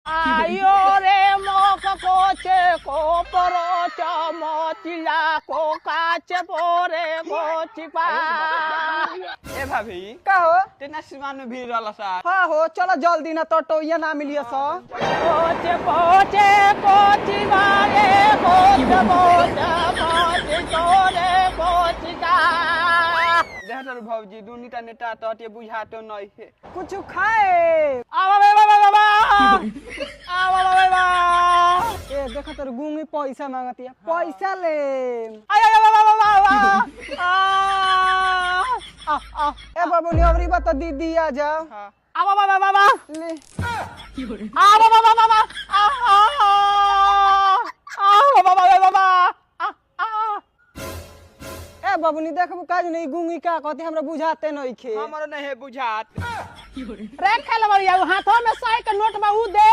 आयो रे मोक कोचे को परो चमचिला को काचे पोरे कोचिपा ए भाभी का हो तेना सीमान में भीड़ रहला सा हाँ हो चलो जल्दी ना तो टोइया ना मिलियो सा कोचे कोचे कोचिबा रे कोचे कोचे कोचे तोरे कोचिका देहतर भौजी दुनीटा नेता तटे बुझातो नहीं है कुछ खाए आवा बाबा बाबा आवा बाबा ए देखा तर गुंगी पैसा मांगती है पैसा ले आया बाबा बाबा आ ए बाबू नेवरी बता दीदी आ जा हां आवा बाबा बाबा ले आवा बाबा बाबा आवा बाबा बाबा ए बाबूनी देखबो काज नहीं गुंगी का कहते हमरा बुझाते नहीं खे हमरो नहीं है बुझात रे खेल बरिया हाथों में 100 के नोट बा उ दे